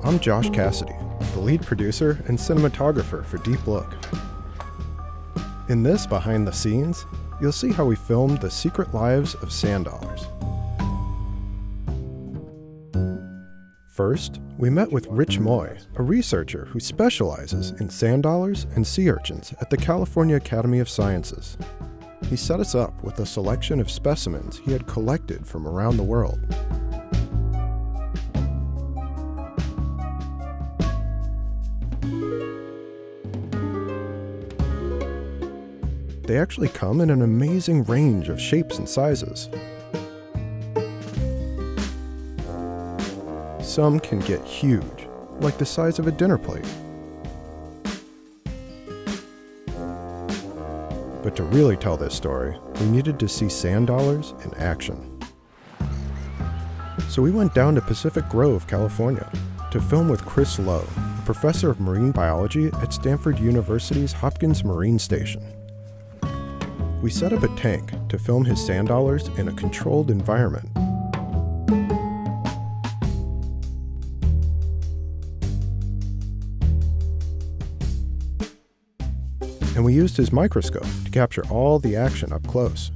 I'm Josh Cassidy, the lead producer and cinematographer for Deep Look. In this behind the scenes, you'll see how we filmed the secret lives of sand dollars. First, we met with Rich Moy, a researcher who specializes in sand dollars and sea urchins at the California Academy of Sciences. He set us up with a selection of specimens he had collected from around the world. They actually come in an amazing range of shapes and sizes. Some can get huge, like the size of a dinner plate. But to really tell this story, we needed to see sand dollars in action. So we went down to Pacific Grove, California, to film with Chris Lowe, a professor of marine biology at Stanford University's Hopkins Marine Station. We set up a tank to film his sand dollars in a controlled environment. And we used his microscope to capture all the action up close.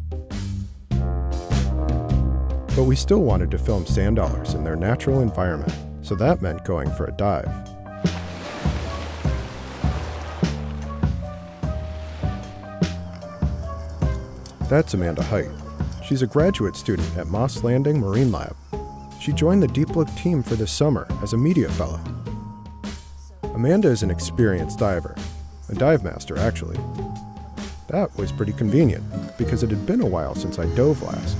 But we still wanted to film sand dollars in their natural environment, so that meant going for a dive. That's Amanda Height. She's a graduate student at Moss Landing Marine Lab. She joined the Deep Look team for this summer as a media fellow. Amanda is an experienced diver, a dive master actually. That was pretty convenient because it had been a while since I dove last.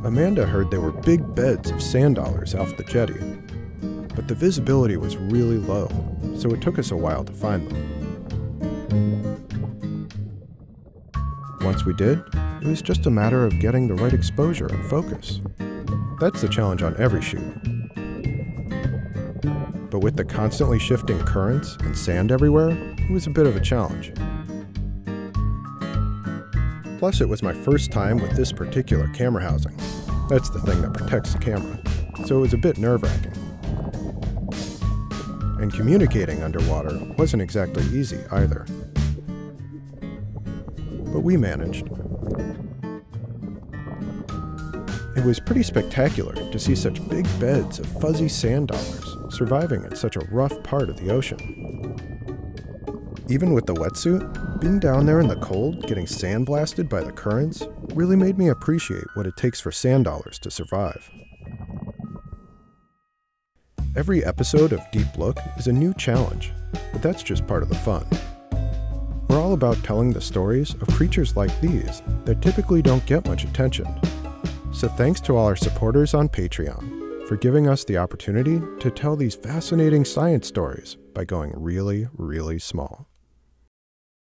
Amanda heard there were big beds of sand dollars off the jetty, but the visibility was really low, so it took us a while to find them. Once we did, it was just a matter of getting the right exposure and focus. That's the challenge on every shoot. But with the constantly shifting currents and sand everywhere, it was a bit of a challenge. Plus, it was my first time with this particular camera housing. That's the thing that protects the camera, so it was a bit nerve-wracking. And communicating underwater wasn't exactly easy either. But we managed. It was pretty spectacular to see such big beds of fuzzy sand dollars surviving in such a rough part of the ocean. Even with the wetsuit, being down there in the cold, getting sandblasted by the currents, really made me appreciate what it takes for sand dollars to survive. Every episode of Deep Look is a new challenge, but that's just part of the fun. We're all about telling the stories of creatures like these that typically don't get much attention. So thanks to all our supporters on Patreon for giving us the opportunity to tell these fascinating science stories by going really, really small.